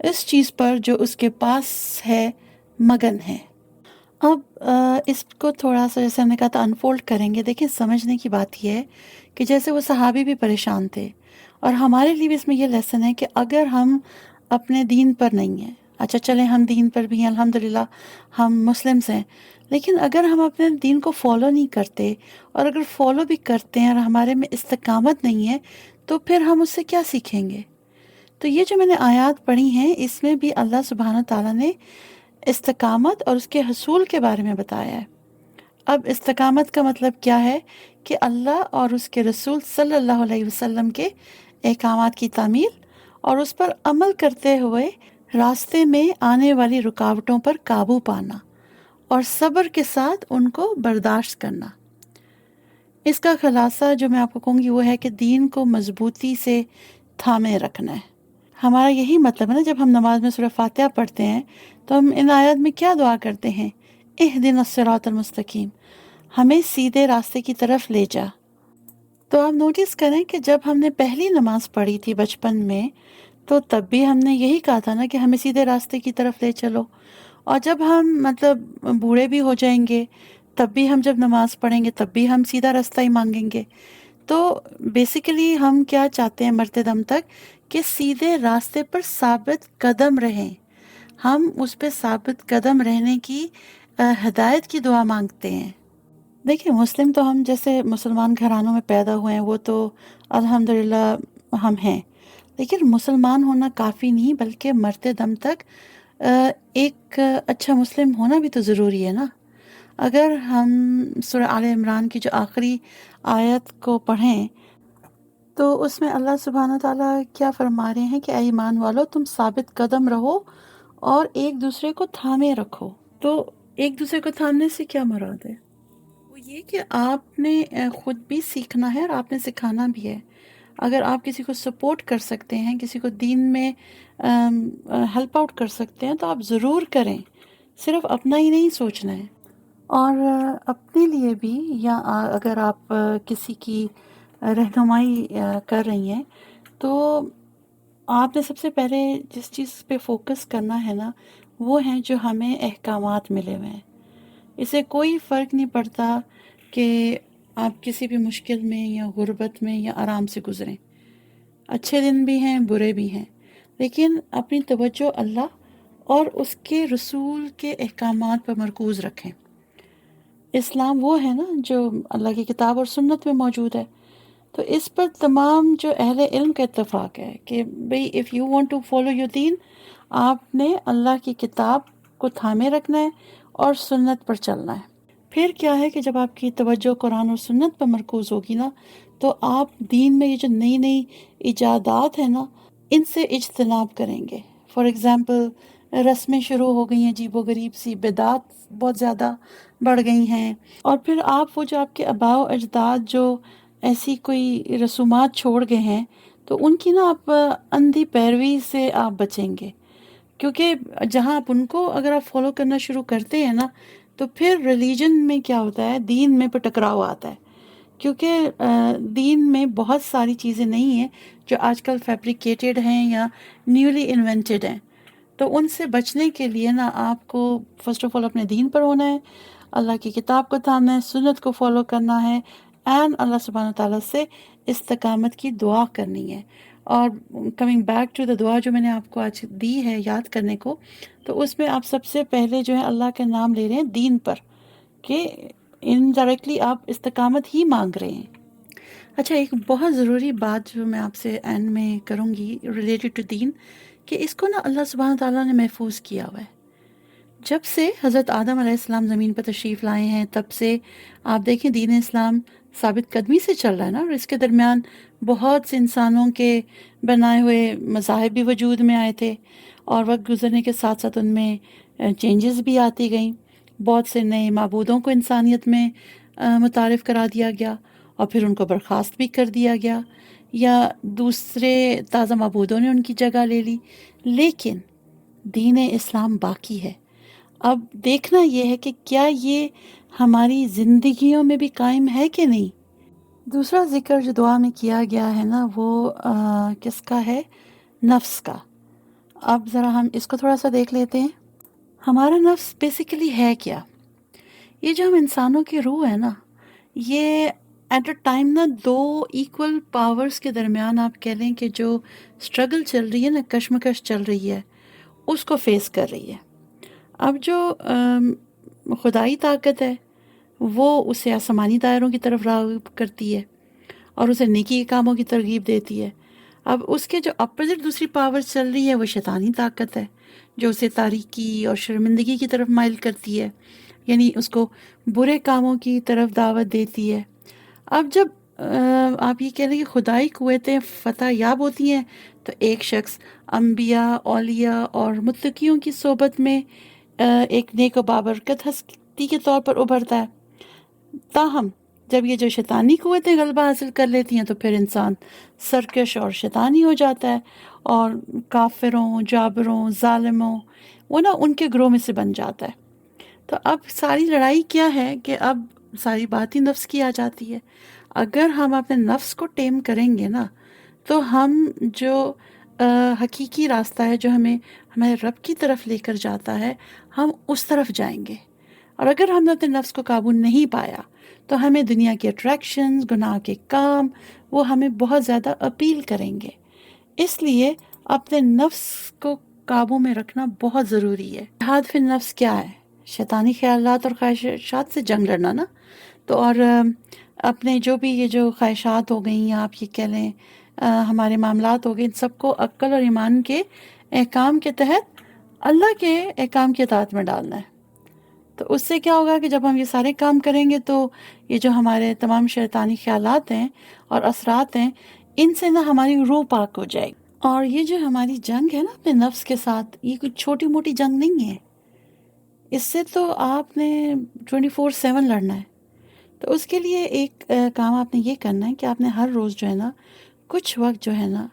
اس چیز پر جو اس کے پاس ہے مگن ہے۔ اب اس کو تھوڑا سا جیسے ہم نے کہا تھا انفولڈ کریں گے۔ دیکھیں سمجھنے کی بات یہ ہے کہ جیسے وہ صحابی بھی پریشان تھے، اور ہمارے لیے بھی اس میں یہ لیسن ہے کہ اگر ہم اپنے دین پر نہیں ہیں، اچھا چلیں ہم دین پر بھی ہیں، الحمدللہ ہم مسلمس ہیں، لیکن اگر ہم اپنے دین کو فالو نہیں کرتے، اور اگر فالو بھی کرتے ہیں اور ہمارے میں استقامت نہیں ہے، تو پھر ہم اس سے کیا سیکھیں گے؟ تو یہ جو میں نے آیات پڑھی ہیں، اس میں بھی اللہ سبحانہ تعالیٰ نے استقامت اور اس کے حصول کے بارے میں بتایا ہے۔ اب استقامت کا مطلب کیا ہے؟ کہ اللہ اور اس کے رسول صلی اللہ علیہ وسلم کے احکامات کی تعمیل اور اس پر عمل کرتے ہوئے راستے میں آنے والی رکاوٹوں پر قابو پانا اور صبر کے ساتھ ان کو برداشت کرنا۔ اس کا خلاصہ جو میں آپ کو کہوں گی وہ ہے کہ دین کو مضبوطی سے تھامے رکھنا ہے۔ ہمارا یہی مطلب ہے نا، جب ہم نماز میں سورہ فاتحہ پڑھتے ہیں تو ہم ان آیات میں کیا دعا کرتے ہیں؟ اہدنا الصراط المستقیم، ہمیں سیدھے راستے کی طرف لے جا۔ تو آپ نوٹس کریں کہ جب ہم نے پہلی نماز پڑھی تھی بچپن میں، تو تب بھی ہم نے یہی کہا تھا نا کہ ہمیں سیدھے راستے کی طرف لے چلو، اور جب ہم مطلب بوڑھے بھی ہو جائیں گے تب بھی ہم جب نماز پڑھیں گے تب بھی ہم سیدھا راستہ ہی مانگیں گے۔ تو بیسیکلی ہم کیا چاہتے ہیں مرتے دم تک؟ کہ سیدھے راستے پر ثابت قدم رہیں، ہم اس پہ ثابت قدم رہنے کی ہدایت کی دعا مانگتے ہیں۔ دیکھیں مسلم تو ہم جیسے مسلمان گھرانوں میں پیدا ہوئے ہیں، وہ تو الحمدللہ ہم ہیں، لیکن مسلمان ہونا کافی نہیں، بلکہ مرتے دم تک ایک اچھا مسلم ہونا بھی تو ضروری ہے نا۔ اگر ہم سورہ آل عمران کی جو آخری آیت کو پڑھیں تو اس میں اللہ سبحانہ تعالیٰ کیا فرما رہے ہیں کہ اے ایمان والو تم ثابت قدم رہو اور ایک دوسرے کو تھامے رکھو۔ تو ایک دوسرے کو تھامنے سے کیا مراد ہے؟ وہ یہ کہ آپ نے خود بھی سیکھنا ہے اور آپ نے سکھانا بھی ہے۔ اگر آپ کسی کو سپورٹ کر سکتے ہیں، کسی کو دین میں ہیلپ آؤٹ کر سکتے ہیں تو آپ ضرور کریں، صرف اپنا ہی نہیں سوچنا ہے۔ اور اپنے لیے بھی، یا اگر آپ کسی کی رہنمائی کر رہی ہیں تو آپ نے سب سے پہلے جس چیز پہ فوکس کرنا ہے نا، وہ ہیں جو ہمیں احکامات ملے ہوئے ہیں۔ اسے کوئی فرق نہیں پڑتا کہ آپ کسی بھی مشکل میں یا غربت میں یا آرام سے گزریں، اچھے دن بھی ہیں برے بھی ہیں، لیکن اپنی توجہ اللہ اور اس کے رسول کے احکامات پر مرکوز رکھیں۔ اسلام وہ ہے نا جو اللہ کی کتاب اور سنت میں موجود ہے، تو اس پر تمام جو اہل علم کا اتفاق ہے کہ بھئی if you want to follow your دین، آپ نے اللہ کی کتاب کو تھامے رکھنا ہے اور سنت پر چلنا ہے۔ پھر کیا ہے کہ جب آپ کی توجہ قرآن اور سنت پر مرکوز ہوگی نا، تو آپ دین میں یہ جو نئی نئی ایجادات ہیں نا، ان سے اجتناب کریں گے۔ فار ایگزامپل رسمیں شروع ہو گئی ہیں، عجیب و غریب سی بدعات بہت زیادہ بڑھ گئی ہیں، اور پھر آپ وہ جو آپ کے آباء و اجداد جو ایسی کوئی رسومات چھوڑ گئے ہیں، تو ان کی نا آپ اندھی پیروی سے آپ بچیں گے، کیونکہ جہاں آپ ان کو اگر آپ فالو کرنا شروع کرتے ہیں نا، تو پھر ریلیجن میں کیا ہوتا ہے، دین میں پہ ٹکراؤ آتا ہے، کیونکہ دین میں بہت ساری چیزیں نہیں ہیں جو آج کل فیبریکیٹڈ ہیں یا نیولی انوینٹڈ ہیں۔ تو ان سے بچنے کے لیے نا آپ کو فرسٹ آف آل اپنے دین پر ہونا ہے، اللہ کی کتاب کو تھامنا ہے، سنت کو فالو کرنا ہے، اینڈ اللہ سبحانہ تعالیٰ سے استقامت کی دعا کرنی ہے۔ اور کمنگ بیک ٹو دا دعا جو میں نے آپ کو آج دی ہے یاد کرنے کو، تو اس میں آپ سب سے پہلے جو ہے اللہ کے نام لے رہے ہیں دین پر، کہ انڈائریکٹلی آپ استقامت ہی مانگ رہے ہیں۔ اچھا، ایک بہت ضروری بات جو میں آپ سے اینڈ میں کروں گی ریلیٹڈ ٹو دین، کہ اس کو نا اللہ سبحانہ تعالیٰ نے محفوظ کیا ہوا ہے۔ جب سے حضرت آدم علیہ السلام زمین پر تشریف لائے ہیں، تب سے آپ دیکھیں دین اسلام ثابت قدمی سے چل رہا ہے نا، اور اس کے درمیان بہت سے انسانوں کے بنائے ہوئے مذاہب بھی وجود میں آئے تھے، اور وقت گزرنے کے ساتھ ساتھ ان میں چینجز بھی آتی گئیں، بہت سے نئے معبودوں کو انسانیت میں متعارف کرا دیا گیا، اور پھر ان کو برخاست بھی کر دیا گیا، یا دوسرے تازہ معبودوں نے ان کی جگہ لے لی، لیکن دین اسلام باقی ہے۔ اب دیکھنا یہ ہے کہ کیا یہ ہماری زندگیوں میں بھی قائم ہے کہ نہیں۔ دوسرا ذکر جو دعا میں کیا گیا ہے نا، وہ کس کا ہے؟ نفس کا۔ اب ذرا ہم اس کو تھوڑا سا دیکھ لیتے ہیں. ہمارا نفس بیسیکلی ہے کیا؟ یہ جو ہم انسانوں کی روح ہے نا، یہ ایٹ اے ٹائم نا دو ایکول پاورز کے درمیان آپ کہہ لیں کہ جو اسٹرگل چل رہی ہے نا، کشمکش چل رہی ہے، اس کو فیس کر رہی ہے. اب جو خدائی طاقت ہے وہ اسے آسمانی دائروں کی طرف راغب کرتی ہے اور اسے نیکی کے کاموں کی ترغیب دیتی ہے. اب اس کے جو اپوزٹ دوسری پاور چل رہی ہے وہ شیطانی طاقت ہے، جو اسے تاریکی اور شرمندگی کی طرف مائل کرتی ہے، یعنی اس کو برے کاموں کی طرف دعوت دیتی ہے. اب جب آپ یہ کہہ لیں کہ خدائی قوتیں فتح یاب ہوتی ہیں تو ایک شخص انبیاء، اولیاء اور متقیوں کی صحبت میں ایک نیک و بابرکت ہستی کے طور پر ابھرتا ہے. تاہم جب یہ جو شیطانی قوتیں غلبہ حاصل کر لیتی ہیں تو پھر انسان سرکش اور شیطانی ہو جاتا ہے، اور کافروں، جابروں، ظالموں، وہ نا ان کے گروہ میں سے بن جاتا ہے. تو اب ساری لڑائی کیا ہے کہ اب ساری بات ہی نفس کی آ جاتی ہے. اگر ہم اپنے نفس کو ٹیم کریں گے نا تو ہم جو حقیقی راستہ ہے جو ہمیں ہمارے رب کی طرف لے کر جاتا ہے، ہم اس طرف جائیں گے. اور اگر ہم نے اپنے نفس کو قابو نہیں پایا تو ہمیں دنیا کے اٹریکشنز، گناہ کے کام، وہ ہمیں بہت زیادہ اپیل کریں گے. اس لیے اپنے نفس کو قابو میں رکھنا بہت ضروری ہے. جہاد فی النفس کیا ہے؟ شیطانی خیالات اور خواہشات سے جنگ لڑنا نا. تو اور اپنے جو بھی یہ جو خواہشات ہو گئیں، یا آپ یہ کہہ لیں ہمارے معاملات ہو گئے، ان سب کو عقل اور ایمان کے احکام کے تحت اللہ کے احکام کی اطاعت میں ڈالنا ہے. تو اس سے کیا ہوگا کہ جب ہم یہ سارے کام کریں گے تو یہ جو ہمارے تمام شیطانی خیالات ہیں اور اثرات ہیں، ان سے نا ہماری روح پاک ہو جائے گی. اور یہ جو ہماری جنگ ہے نا اپنے نفس کے ساتھ، یہ کوئی چھوٹی موٹی جنگ نہیں ہے. اس سے تو آپ نے 24/7 لڑنا ہے. تو اس کے لیے ایک کام آپ نے یہ کرنا ہے کہ آپ نے ہر روز جو ہے نا کچھ وقت جو ہے نا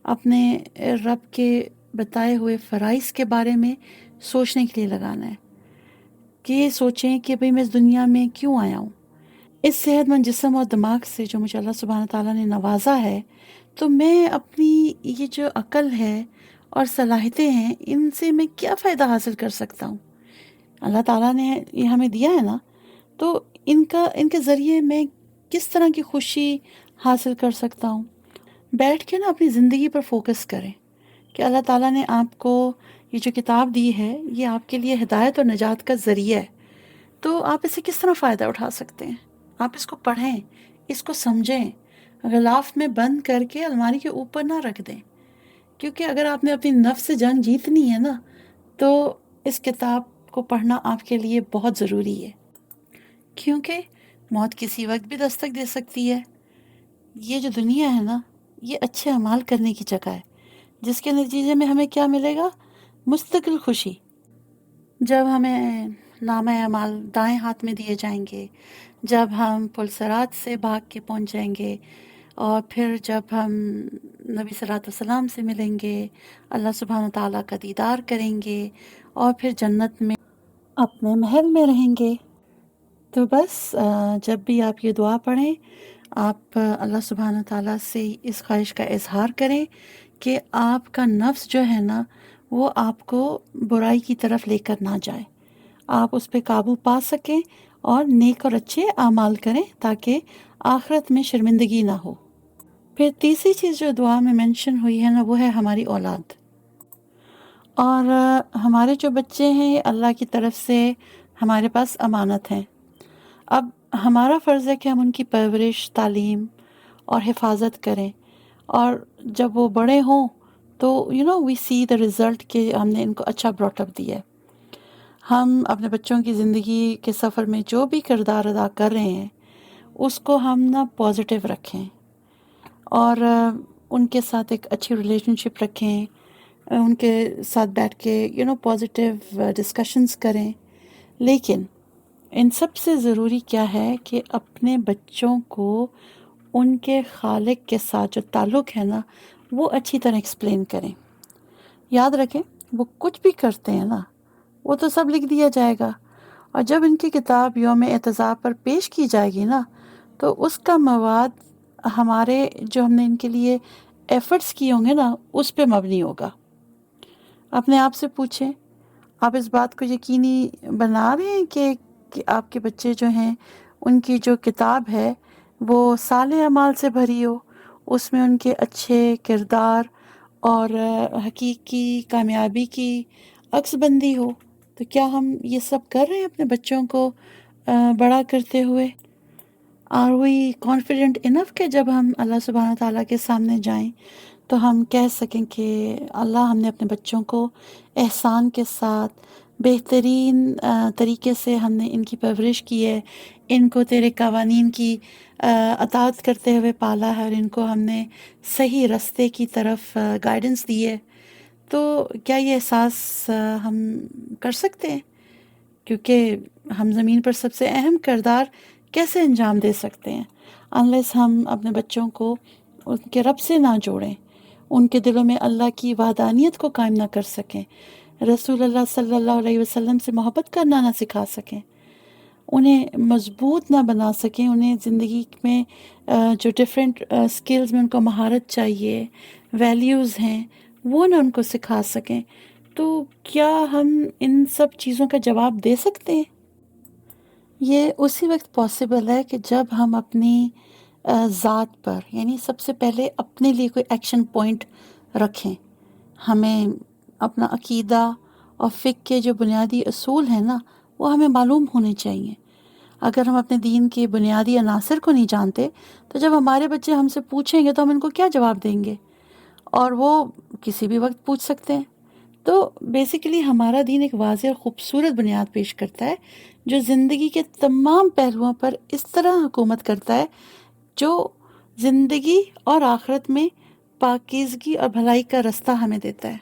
اپنے رب کے بتائے ہوئے فرائض کے بارے میں سوچنے کے لیے لگانا ہے. کہ یہ سوچیں کہ بھئی میں اس دنیا میں کیوں آیا ہوں. اس صحت مند جسم اور دماغ سے جو مجھے اللہ سبحانہ تعالیٰ نے نوازا ہے، تو میں اپنی یہ جو عقل ہے اور صلاحیتیں ہیں، ان سے میں کیا فائدہ حاصل کر سکتا ہوں. اللہ تعالیٰ نے یہ ہمیں دیا ہے نا، تو ان کے ذریعے میں کس طرح کی خوشی حاصل کر سکتا ہوں. بیٹھ کے نا اپنی زندگی پر فوکس کریں کہ اللہ تعالیٰ نے آپ کو یہ جو کتاب دی ہے، یہ آپ کے لیے ہدایت اور نجات کا ذریعہ ہے. تو آپ اس سے کس طرح فائدہ اٹھا سکتے ہیں. آپ اس کو پڑھیں، اس کو سمجھیں، غلاف میں بند کر کے الماری کے اوپر نہ رکھ دیں. کیونکہ اگر آپ نے اپنی نفس سے جنگ جیتنی ہے نا تو اس کتاب کو پڑھنا آپ کے لیے بہت ضروری ہے. کیونکہ موت کسی وقت بھی دستک دے سکتی ہے. یہ جو دنیا ہے نا، یہ اچھے اعمال کرنے کی جگہ ہے، جس کے نتیجے میں ہمیں کیا ملے گا؟ مستقل خوشی. جب ہمیں نامہ اعمال دائیں ہاتھ میں دیے جائیں گے، جب ہم پلسرات سے بھاگ کے پہنچ جائیں گے، اور پھر جب ہم نبی صلی اللہ علیہ وسلم سے ملیں گے، اللہ سبحانہ تعالیٰ کا دیدار کریں گے، اور پھر جنت میں اپنے محل میں رہیں گے. تو بس جب بھی آپ یہ دعا پڑھیں، آپ اللہ سبحانہ تعالیٰ سے اس خواہش کا اظہار کریں کہ آپ کا نفس جو ہے نا وہ آپ کو برائی کی طرف لے کر نہ جائے، آپ اس پہ قابو پا سکیں اور نیک اور اچھے اعمال کریں تاکہ آخرت میں شرمندگی نہ ہو. پھر تیسری چیز جو دعا میں مینشن ہوئی ہے نا، وہ ہے ہماری اولاد. اور ہمارے جو بچے ہیں یہ اللہ کی طرف سے ہمارے پاس امانت ہیں. اب ہمارا فرض ہے کہ ہم ان کی پرورش، تعلیم اور حفاظت کریں، اور جب وہ بڑے ہوں تو وی سی دا رزلٹ کہ ہم نے ان کو اچھا براٹ اپ دیا ہے. ہم اپنے بچوں کی زندگی کے سفر میں جو بھی کردار ادا کر رہے ہیں اس کو ہم نا پازیٹیو رکھیں، اور ان کے ساتھ ایک اچھی ریلیشن شپ رکھیں، ان کے ساتھ بیٹھ کے پازیٹیو ڈسکشنز کریں. لیکن ان سب سے ضروری کیا ہے کہ اپنے بچوں کو ان کے خالق کے ساتھ جو تعلق ہے نا وہ اچھی طرح ایکسپلین کریں. یاد رکھیں وہ کچھ بھی کرتے ہیں نا وہ تو سب لکھ دیا جائے گا، اور جب ان کی کتاب یوم اعتذار پر پیش کی جائے گی نا تو اس کا مواد ہمارے جو ہم نے ان کے لیے ایفرٹس کیے ہوں گے نا اس پہ مبنی ہوگا. اپنے آپ سے پوچھیں، آپ اس بات کو یقینی بنا رہے ہیں کہ آپ کے بچے جو ہیں ان کی جو کتاب ہے وہ صالح اعمال سے بھری ہو، اس میں ان کے اچھے کردار اور حقیقی کامیابی کی عکس بندی ہو؟ تو کیا ہم یہ سب کر رہے ہیں اپنے بچوں کو بڑا کرتے ہوئے؟ آر وی کانفیڈنٹ انف کہ جب ہم اللہ سبحانہ تعالیٰ کے سامنے جائیں تو ہم کہہ سکیں کہ اللہ، ہم نے اپنے بچوں کو احسان کے ساتھ بہترین طریقے سے ہم نے ان کی پرورش کی ہے، ان کو تیرے قوانین کی اطاعت کرتے ہوئے پالا ہے، اور ان کو ہم نے صحیح رستے کی طرف گائیڈنس دی ہے۔ تو کیا یہ احساس ہم کر سکتے ہیں؟ کیونکہ ہم زمین پر سب سے اہم کردار کیسے انجام دے سکتے ہیں انلیس ہم اپنے بچوں کو ان کے رب سے نہ جوڑیں، ان کے دلوں میں اللہ کی وحدانیت کو قائم نہ کر سکیں، رسول اللہ صلی اللہ علیہ وسلم سے محبت کرنا نہ سکھا سکیں، انہیں مضبوط نہ بنا سکیں، انہیں زندگی میں جو ڈفرینٹ اسکلز میں ان کو مہارت چاہیے، ویلیوز ہیں، وہ نہ ان کو سکھا سکیں، تو کیا ہم ان سب چیزوں کا جواب دے سکتے ہیں؟ یہ اسی وقت پاسبل ہے کہ جب ہم اپنی ذات پر، یعنی سب سے پہلے اپنے لیے کوئی ایکشن پوائنٹ رکھیں۔ ہمیں اپنا عقیدہ اور فقہ کے جو بنیادی اصول ہیں نا، وہ ہمیں معلوم ہونے چاہیے۔ اگر ہم اپنے دین کے بنیادی عناصر کو نہیں جانتے تو جب ہمارے بچے ہم سے پوچھیں گے تو ہم ان کو کیا جواب دیں گے؟ اور وہ کسی بھی وقت پوچھ سکتے ہیں۔ تو بیسیکلی ہمارا دین ایک واضح اور خوبصورت بنیاد پیش کرتا ہے جو زندگی کے تمام پہلوؤں پر اس طرح حکومت کرتا ہے جو زندگی اور آخرت میں پاکیزگی اور بھلائی کا رستہ ہمیں دیتا ہے۔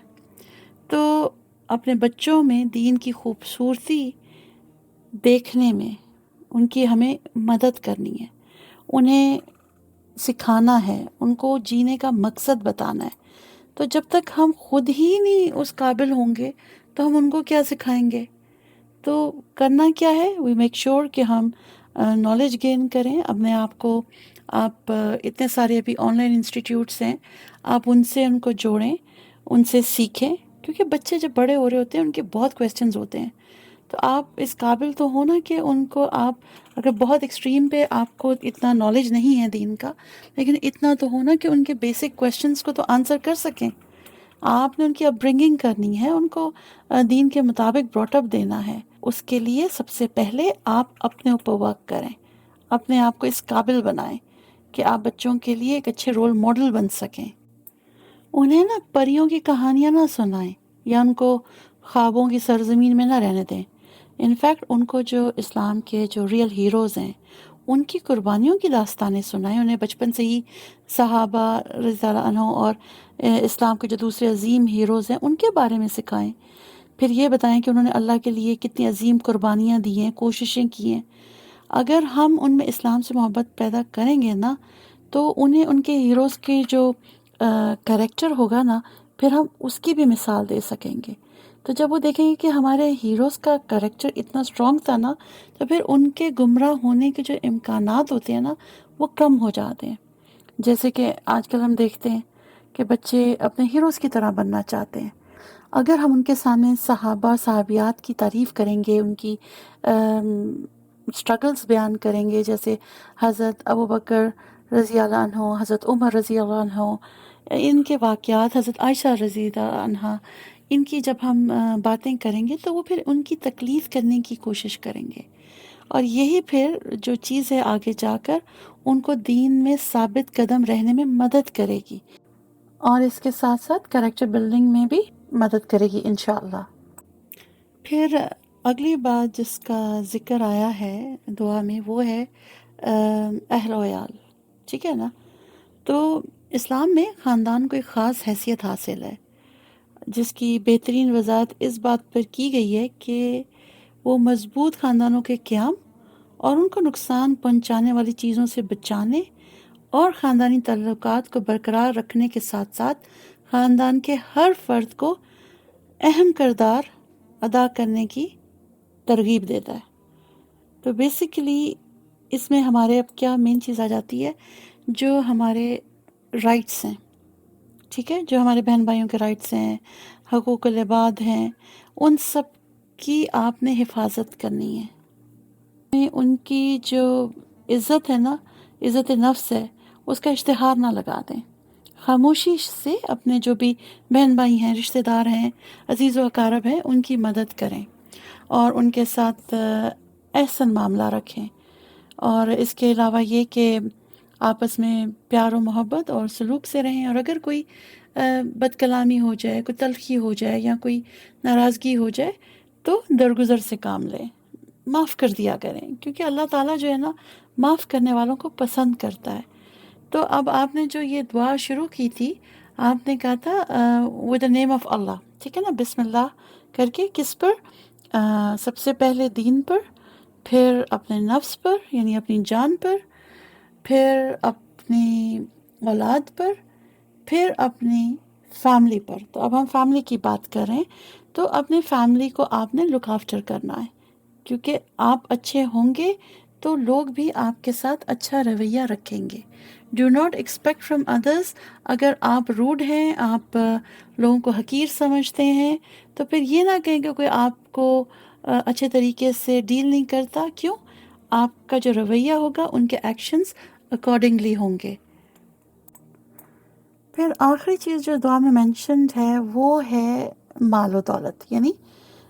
تو اپنے بچوں میں دین کی خوبصورتی دیکھنے میں ان کی ہمیں مدد کرنی ہے، انہیں سکھانا ہے، ان کو جینے کا مقصد بتانا ہے۔ تو جب تک ہم خود ہی نہیں اس قابل ہوں گے تو ہم ان کو کیا سکھائیں گے؟ تو کرنا کیا ہے؟ وی میک شور کہ ہم نالج گین کریں اپنے آپ کو۔ آپ اتنے سارے ابھی آن لائن انسٹیٹیوٹس ہیں، آپ ان سے ان کو جوڑیں، ان سے سیکھیں، کیونکہ بچے جب بڑے ہو رہے ہوتے ہیں ان کے بہت کویسچنز ہوتے ہیں۔ تو آپ اس قابل تو ہونا کہ ان کو آپ، اگر بہت ایکسٹریم پہ آپ کو اتنا نالج نہیں ہے دین کا، لیکن اتنا تو ہونا کہ ان کے بیسک کویسچنز کو تو آنسر کر سکیں۔ آپ نے ان کی اپ برنگنگ کرنی ہے، ان کو دین کے مطابق براٹ اپ دینا ہے۔ اس کے لیے سب سے پہلے آپ اپنے اوپر ورک کریں، اپنے آپ کو اس قابل بنائیں کہ آپ بچوں کے لیے ایک اچھے رول ماڈل بن سکیں۔ انہیں نا پریوں کی کہانیاں نہ سنائیں یا ان کو خوابوں کی سرزمین میں نہ رہنے دیں۔ انفیکٹ ان کو جو اسلام کے جو ریئل ہیروز ہیں ان کی قربانیوں کی داستانیں سنائیں، انہیں بچپن سے ہی صحابہ رضی اللہ عنہ اور اسلام کے جو دوسرے عظیم ہیروز ہیں ان کے بارے میں سکھائیں۔ پھر یہ بتائیں کہ انہوں نے اللہ کے لیے کتنی عظیم قربانیاں دی ہیں، کوششیں کی ہیں۔ اگر ہم ان میں اسلام سے محبت پیدا کریں گے نا تو انہیں ان کے ہیروز کی جو کریکٹر ہوگا نا، پھر ہم اس کی بھی مثال دے سکیں گے۔ تو جب وہ دیکھیں گے کہ ہمارے ہیروز کا کریکٹر اتنا اسٹرانگ تھا نا، تو پھر ان کے گمراہ ہونے کے جو امکانات ہوتے ہیں نا وہ کم ہو جاتے ہیں۔ جیسے کہ آج کل ہم دیکھتے ہیں کہ بچے اپنے ہیروز کی طرح بننا چاہتے ہیں۔ اگر ہم ان کے سامنے صحابہ اور صحابیات کی تعریف کریں گے، ان کی اسٹرگلز بیان کریں گے، جیسے حضرت ابوبکر رضی اللہ عنہ، حضرت عمر رضی اللہ عنہ، ان کے واقعات، حضرت عائشہ رضی اللہ عنہا، ان کی جب ہم باتیں کریں گے تو وہ پھر ان کی تکلیف کرنے کی کوشش کریں گے، اور یہی پھر جو چیز ہے آگے جا کر ان کو دین میں ثابت قدم رہنے میں مدد کرے گی، اور اس کے ساتھ ساتھ کریکٹر بلڈنگ میں بھی مدد کرے گی انشاءاللہ۔ پھر اگلی بات جس کا ذکر آیا ہے دعا میں وہ ہے اہل و عیال، ٹھیک ہے نا؟ تو اسلام میں خاندان کو ایک خاص حیثیت حاصل ہے جس کی بہترین وضاحت اس بات پر کی گئی ہے کہ وہ مضبوط خاندانوں کے قیام اور ان کو نقصان پہنچانے والی چیزوں سے بچانے اور خاندانی تعلقات کو برقرار رکھنے کے ساتھ ساتھ خاندان کے ہر فرد کو اہم کردار ادا کرنے کی ترغیب دیتا ہے۔ تو بیسیکلی اس میں ہمارے اب کیا مین چیز آ جاتی ہے، جو ہمارے رائٹس ہیں، ٹھیک ہے، جو ہمارے بہن بھائیوں کے رائٹس ہیں، حقوق العباد ہیں، ان سب کی آپ نے حفاظت کرنی ہے۔ ان کی جو عزت ہے نا، عزت نفس ہے، اس کا اشتہار نہ لگا دیں۔ خاموشی سے اپنے جو بھی بہن بھائی ہیں، رشتہ دار ہیں، عزیز و اقارب ہیں، ان کی مدد کریں اور ان کے ساتھ احسن معاملہ رکھیں۔ اور اس کے علاوہ یہ کہ آپس میں پیار و محبت اور سلوک سے رہیں، اور اگر کوئی بد کلامی ہو جائے، کوئی تلخی ہو جائے یا کوئی ناراضگی ہو جائے تو درگزر سے کام لیں، معاف کر دیا کریں، کیونکہ اللہ تعالیٰ جو ہے نا معاف کرنے والوں کو پسند کرتا ہے۔ تو اب آپ نے جو یہ دعا شروع کی تھی، آپ نے کہا تھا ود دا نیم آف اللہ، ٹھیک ہے نا، بسم اللہ کر کے، کس پر؟ سب سے پہلے دین پر، پھر اپنے نفس پر یعنی اپنی جان پر، پھر اپنی اولاد پر، پھر اپنی فیملی پر۔ تو اب ہم فیملی کی بات کر رہے ہیں، تو اپنے فیملی کو آپ نے لک آفٹر کرنا ہے، کیونکہ آپ اچھے ہوں گے تو لوگ بھی آپ کے ساتھ اچھا رویہ رکھیں گے۔ Do not expect from others. اگر آپ روڈ ہیں، آپ لوگوں کو حقیر سمجھتے ہیں، تو پھر یہ نہ کہیں کہ کوئی آپ کو اچھے طریقے سے ڈیل نہیں کرتا۔ کیوں؟ آپ کا جو رویہ ہوگا، ان کے ایکشنز اکارڈنگلی ہوں گے۔ پھر آخری چیز جو دعا میں مینشنڈ ہے وہ ہے مال و دولت، یعنی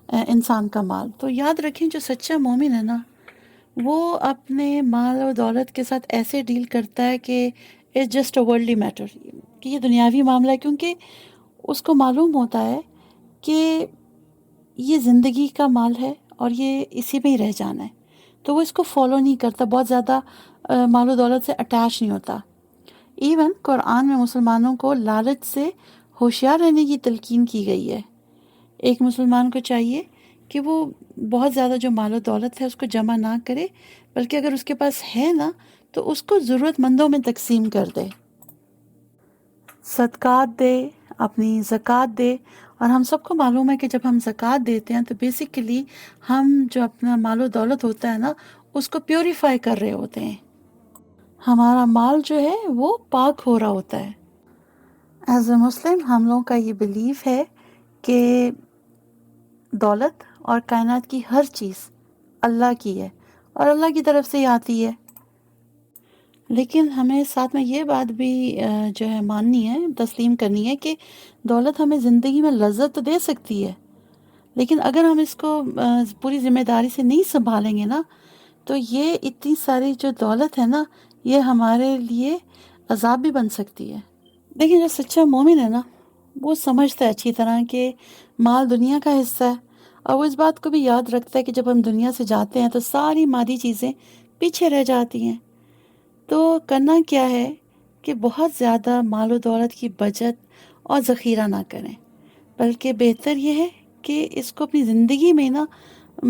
انسان کا مال۔ تو یاد رکھیں جو سچا مومن ہے نا، وہ اپنے مال و دولت کے ساتھ ایسے ڈیل کرتا ہے کہ it's just a worldly matter, کہ یہ دنیاوی معاملہ ہے، کیونکہ اس کو معلوم ہوتا ہے کہ یہ زندگی کا مال ہے اور یہ اسی میں ہی رہ جانا ہے، تو وہ اس کو فالو نہیں کرتا، بہت زیادہ مال و دولت سے اٹیچ نہیں ہوتا۔ ایون قرآن میں مسلمانوں کو لالچ سے ہوشیار رہنے کی تلقین کی گئی ہے۔ ایک مسلمان کو چاہیے کہ وہ بہت زیادہ جو مال و دولت ہے اس کو جمع نہ کرے، بلکہ اگر اس کے پاس ہے نا تو اس کو ضرورت مندوں میں تقسیم کر دے، صدقات دے، اپنی زکوٰۃ دے۔ اور ہم سب کو معلوم ہے کہ جب ہم زکوٰۃ دیتے ہیں تو بیسیکلی ہم جو اپنا مال و دولت ہوتا ہے نا اس کو پیوریفائی کر رہے ہوتے ہیں، ہمارا مال جو ہے وہ پاک ہو رہا ہوتا ہے۔ ایز اے مسلم ہم لوگوں کا یہ بیلیف ہے کہ دولت اور کائنات کی ہر چیز اللہ کی ہے اور اللہ کی طرف سے ہی آتی ہے، لیکن ہمیں ساتھ میں یہ بات بھی جو ہے ماننی ہے، تسلیم کرنی ہے کہ دولت ہمیں زندگی میں لذت تو دے سکتی ہے، لیکن اگر ہم اس کو پوری ذمہ داری سے نہیں سنبھالیں گے نا تو یہ اتنی ساری جو دولت ہے نا یہ ہمارے لیے عذاب بھی بن سکتی ہے۔ دیکھیں جو سچا مومن ہے نا وہ سمجھتا ہے اچھی طرح کہ مال دنیا کا حصہ ہے، اور وہ اس بات کو بھی یاد رکھتا ہے کہ جب ہم دنیا سے جاتے ہیں تو ساری مادی چیزیں پیچھے رہ جاتی ہیں۔ تو کرنا کیا ہے کہ بہت زیادہ مال و دولت کی بچت اور ذخیرہ نہ کریں، بلکہ بہتر یہ ہے کہ اس کو اپنی زندگی میں نا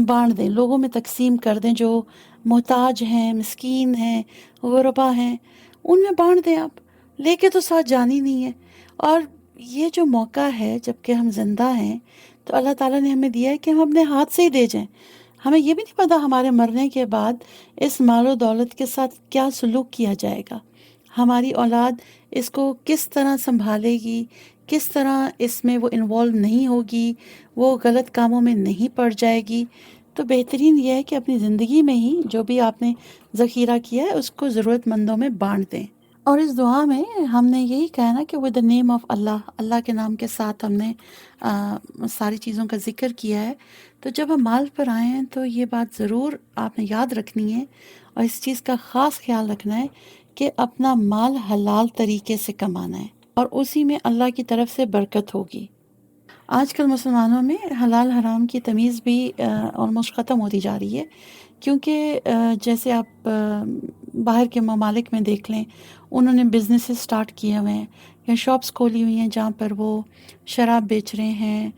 بانٹ دیں، لوگوں میں تقسیم کر دیں، جو محتاج ہیں، مسکین ہیں، غربا ہیں، ان میں بانٹ دیں۔ آپ لے کے تو ساتھ جانی نہیں ہے، اور یہ جو موقع ہے جب کہ ہم زندہ ہیں تو اللہ تعالیٰ نے ہمیں دیا ہے کہ ہم اپنے ہاتھ سے ہی دے جائیں۔ ہمیں یہ بھی نہیں پتا ہمارے مرنے کے بعد اس مال و دولت کے ساتھ کیا سلوک کیا جائے گا، ہماری اولاد اس کو کس طرح سنبھالے گی، کس طرح اس میں وہ انوالو نہیں ہوگی، وہ غلط کاموں میں نہیں پڑ جائے گی۔ تو بہترین یہ ہے کہ اپنی زندگی میں ہی جو بھی آپ نے ذخیرہ کیا ہے اس کو ضرورت مندوں میں بانٹ دیں۔ اور اس دعا میں ہم نے یہی کہا نا کہ ود دا نیم آف اللہ، اللہ کے نام کے ساتھ ہم نے ساری چیزوں کا ذکر کیا ہے۔ تو جب ہم مال پر آئے ہیں تو یہ بات ضرور آپ نے یاد رکھنی ہے، اور اس چیز کا خاص خیال رکھنا ہے کہ اپنا مال حلال طریقے سے کمانا ہے، اور اسی میں اللہ کی طرف سے برکت ہوگی۔ آج کل مسلمانوں میں حلال حرام کی تمیز بھی آلموسٹ ختم ہوتی جا رہی ہے، کیونکہ جیسے آپ باہر کے ممالک میں دیکھ لیں، انہوں نے بزنس سٹارٹ کیے ہوئے ہیں یا شاپس کھولی ہوئی ہیں جہاں پر وہ شراب بیچ رہے ہیں،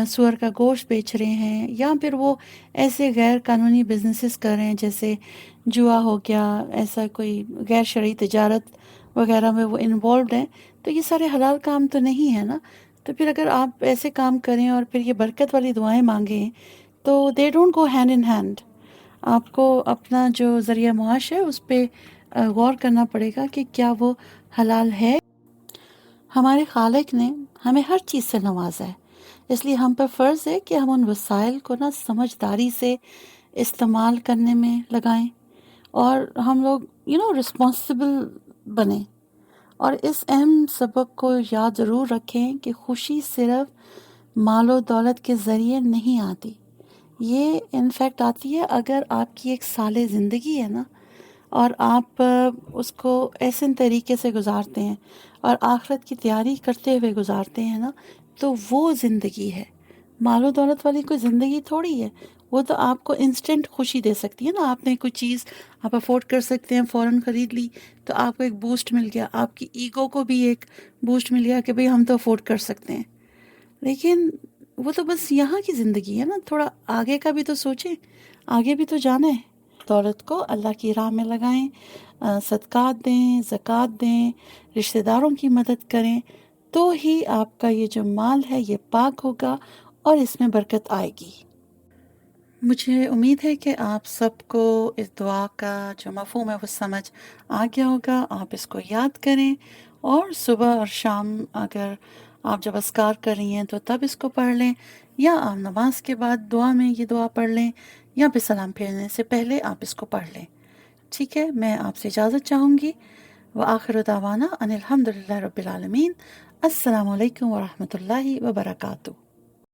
سور کا گوشت بیچ رہے ہیں، یا پھر وہ ایسے غیر قانونی بزنسز کر رہے ہیں جیسے جوا ہو گیا، ایسا کوئی غیر شرعی تجارت وغیرہ میں وہ انوالوڈ ہیں۔ تو یہ سارے حلال کام تو نہیں ہے نا، تو پھر اگر آپ ایسے کام کریں اور پھر یہ برکت والی دعائیں مانگیں تو they don't go hand in hand. آپ کو اپنا جو ذریعہ معاش ہے اس پہ غور کرنا پڑے گا کہ کیا وہ حلال ہے۔ ہمارے خالق نے ہمیں ہر چیز سے نوازا ہے، اس لیے ہم پر فرض ہے کہ ہم ان وسائل کو نا سمجھداری سے استعمال کرنے میں لگائیں، اور ہم لوگ رسپانسبل بنیں، اور اس اہم سبق کو یاد ضرور رکھیں کہ خوشی صرف مال و دولت کے ذریعے نہیں آتی، یہ انفیکٹ آتی ہے اگر آپ کی ایک صالح زندگی ہے نا، اور آپ اس کو ایسے طریقے سے گزارتے ہیں اور آخرت کی تیاری کرتے ہوئے گزارتے ہیں نا، تو وہ زندگی ہے۔ مال و دولت والی کوئی زندگی تھوڑی ہے، وہ تو آپ کو انسٹنٹ خوشی دے سکتی ہے نا، آپ نے کوئی چیز آپ افورڈ کر سکتے ہیں، فوراً خرید لی تو آپ کو ایک بوسٹ مل گیا، آپ کی ایگو کو بھی ایک بوسٹ مل گیا کہ بھئی ہم تو افورڈ کر سکتے ہیں، لیکن وہ تو بس یہاں کی زندگی ہے نا، تھوڑا آگے کا بھی تو سوچیں، آگے بھی تو جانا ہے۔ دولت کو اللہ کی راہ میں لگائیں، صدقات دیں، زکوٰۃ دیں، رشتہ داروں کی مدد کریں، تو ہی آپ کا یہ جو مال ہے یہ پاک ہوگا اور اس میں برکت آئے گی۔ مجھے امید ہے کہ آپ سب کو اس دعا کا جو مفہوم ہے وہ سمجھ آ گیا ہوگا، آپ اس کو یاد کریں، اور صبح اور شام اگر آپ جب اذکار کر رہی ہیں تو تب اس کو پڑھ لیں، یا آپ نماز کے بعد دعا میں یہ دعا پڑھ لیں، یا پھر سلام پھیرنے سے پہلے آپ اس کو پڑھ لیں۔ ٹھیک ہے، میں آپ سے اجازت چاہوں گی۔ وآخر دعوانا ان الحمد للہ رب العالمین۔ السلام علیکم ورحمۃ اللہ وبرکاتہ۔